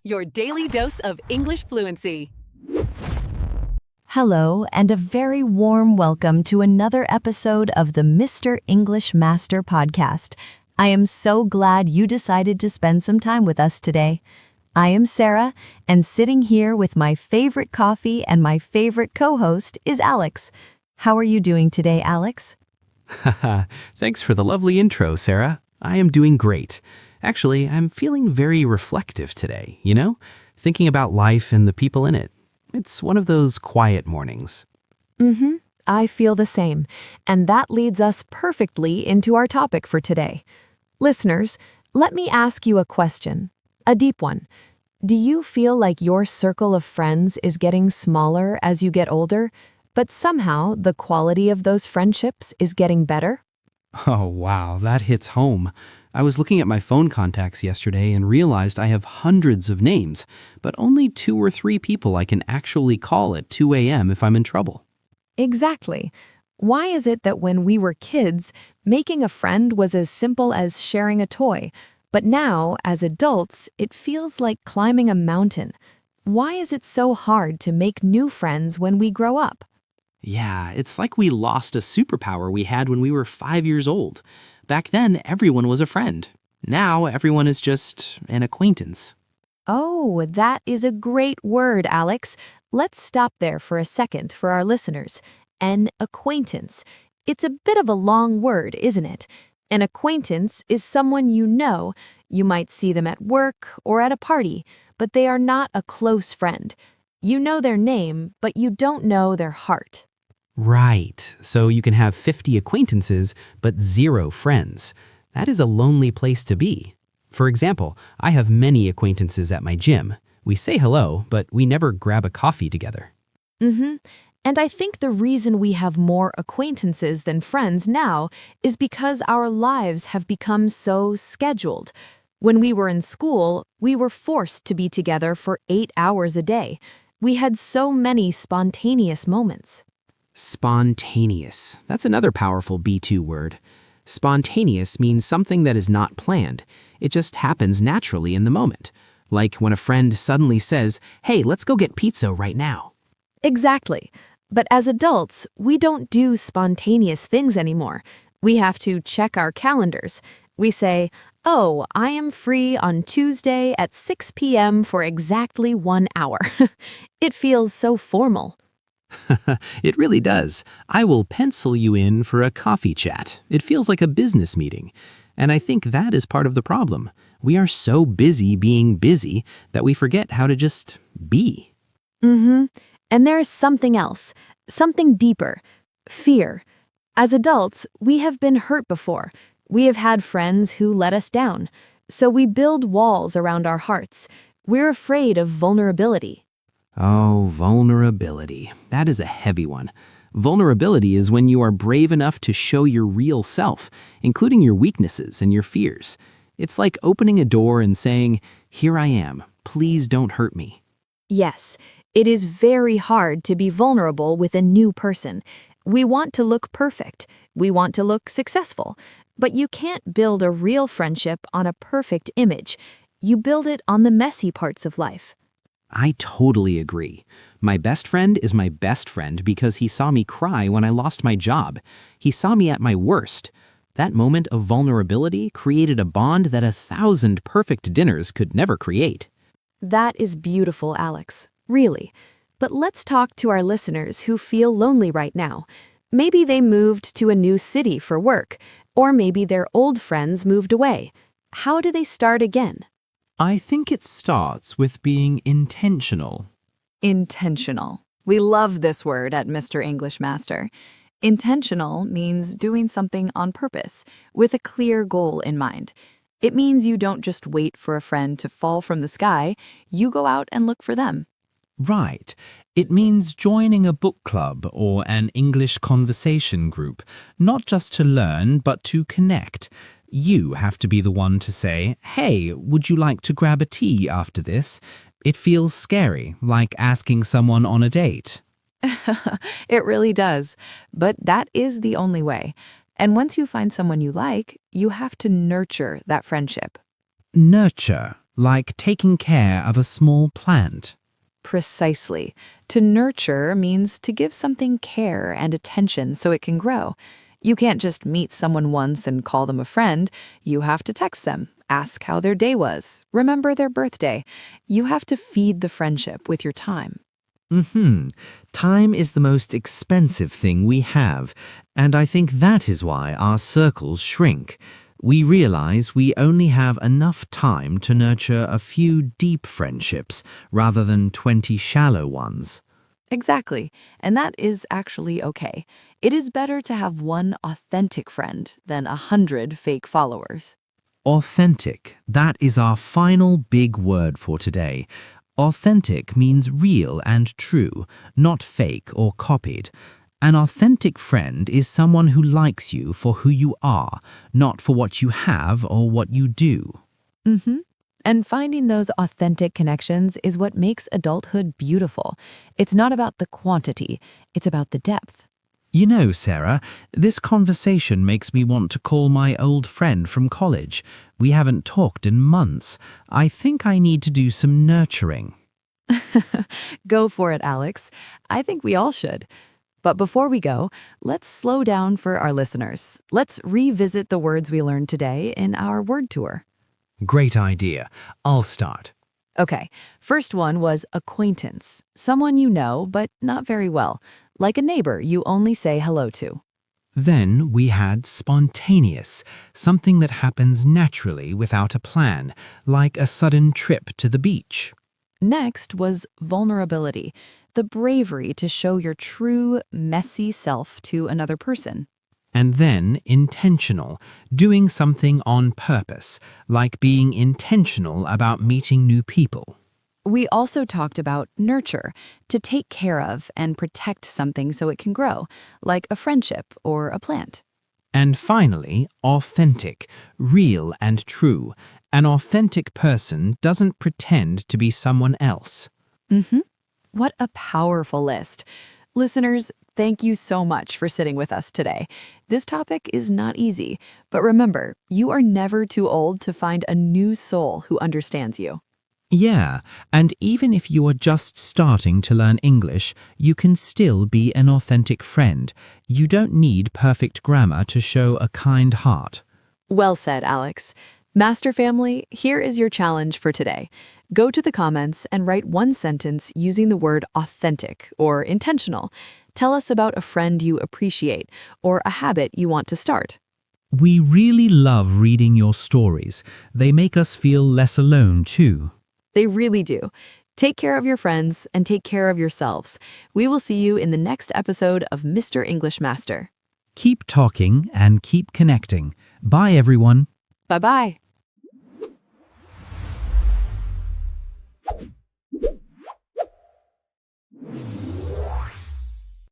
your daily dose of English fluency. Hello, and a very warm welcome to another episode of the Mr. English Master podcast. I am so glad you decided to spend some time with us today. I am Sarah, and sitting here with my favorite coffee and my favorite co-host is Alex. How are you doing today, Alex? Haha, thanks for the lovely intro, Sarah. I am doing great. Actually, I'm feeling very reflective today, thinking about life and the people in it. It's one of those quiet mornings. I feel the same, and that leads us perfectly into our topic for today. Listeners, let me ask you a question, a deep one. Do you feel like your circle of friends is getting smaller as you get older, but somehow the quality of those friendships is getting better? Oh, wow, that hits home. I was looking at my phone contacts yesterday and realized I have hundreds of names, but only 2 or 3 people I can actually call at 2 a.m. if I'm in trouble. Exactly. Why is it that when we were kids, making a friend was as simple as sharing a toy, but now, as adults, it feels like climbing a mountain? Why is it so hard to make new friends when we grow up? Yeah, it's like we lost a superpower we had when we were 5 years old. Back then, everyone was a friend. Now, everyone is just an acquaintance. Oh, that is a great word, Alex. Let's stop there for a second for our listeners. An acquaintance. It's a bit of a long word, isn't it? An acquaintance is someone you know. You might see them at work or at a party, but they are not a close friend. You know their name, but you don't know their heart. Right, so you can have 50 acquaintances, but 0 friends. That is a lonely place to be. For example, I have many acquaintances at my gym. We say hello, but we never grab a coffee together. And I think the reason we have more acquaintances than friends now is because our lives have become so scheduled. When we were in school, we were forced to be together for 8 hours a day. We had so many spontaneous moments. Spontaneous. That's another powerful B2 word. Spontaneous means something that is not planned. It just happens naturally in the moment. Like when a friend suddenly says, "Hey, let's go get pizza right now." Exactly. But as adults, we don't do spontaneous things anymore. We have to check our calendars. We say, "Oh, I am free on Tuesday at 6 p.m. for exactly 1 hour." It feels so formal. It really does. I will pencil you in for a coffee chat. It feels like a business meeting. And I think that is part of the problem. We are so busy being busy that we forget how to just be. And there is something else, something deeper, fear. As adults, we have been hurt before. We have had friends who let us down. So we build walls around our hearts. We're afraid of vulnerability. Oh, vulnerability. That is a heavy one. Vulnerability is when you are brave enough to show your real self, including your weaknesses and your fears. It's like opening a door and saying, "Here I am. Please don't hurt me." Yes, it is very hard to be vulnerable with a new person. We want to look perfect. We want to look successful. But you can't build a real friendship on a perfect image. You build it on the messy parts of life. I totally agree. My best friend is my best friend because he saw me cry when I lost my job. He saw me at my worst. That moment of vulnerability created a bond that 1,000 perfect dinners could never create. That is beautiful, Alex. Really. But let's talk to our listeners who feel lonely right now. Maybe they moved to a new city for work, or maybe their old friends moved away. How do they start again? I think it starts with being intentional. Intentional. We love this word at Mr. English Master. Intentional means doing something on purpose, with a clear goal in mind. It means you don't just wait for a friend to fall from the sky, you go out and look for them. Right. It means joining a book club or an English conversation group, not just to learn, but to connect. You have to be the one to say, "Hey, would you like to grab a tea after this?" It feels scary, like asking someone on a date. It really does. But that is the only way. And once you find someone you like, you have to nurture that friendship. Nurture. like taking care of a small plant. Precisely. To nurture means to give something care and attention so it can grow. You can't just meet someone once and call them a friend. You have to text them, ask how their day was, remember their birthday. You have to feed the friendship with your time. Time is the most expensive thing we have, and I think that is why our circles shrink. We realize we only have enough time to nurture a few deep friendships rather than 20 shallow ones. Exactly. And that is actually okay. It is better to have one authentic friend than 100 fake followers. Authentic, that is our final big word for today. Authentic means real and true, not fake or copied. An authentic friend is someone who likes you for who you are, not for what you have or what you do. And finding those authentic connections is what makes adulthood beautiful. It's not about the quantity, it's about the depth. You know, Sarah, this conversation makes me want to call my old friend from college. We haven't talked in months. I think I need to do some nurturing. Go for it, Alex. I think we all should. But before we go, let's slow down for our listeners. Let's revisit the words we learned today in our word tour. Great idea. I'll start. Okay, first one was acquaintance, someone you know but not very well, like a neighbor you only say hello to. Then we had spontaneous, something that happens naturally without a plan, like a sudden trip to the beach. Next was vulnerability, the bravery to show your true, messy self to another person. And then intentional, doing something on purpose, like being intentional about meeting new people. We also talked about nurture, to take care of and protect something so it can grow, like a friendship or a plant. And finally, authentic, real and true. An authentic person doesn't pretend to be someone else. What a powerful list. Listeners, thank you so much for sitting with us today. This topic is not easy, but remember, you are never too old to find a new soul who understands you. Yeah, and even if you are just starting to learn English, you can still be an authentic friend. You don't need perfect grammar to show a kind heart. Well said, Alex. Master Family, here is your challenge for today. Go to the comments and write one sentence using the word authentic or intentional. Tell us about a friend you appreciate or a habit you want to start. We really love reading your stories. They make us feel less alone, too. They really do. Take care of your friends and take care of yourselves. We will see you in the next episode of Mr. English Master. Keep talking and keep connecting. Bye, everyone. Bye-bye.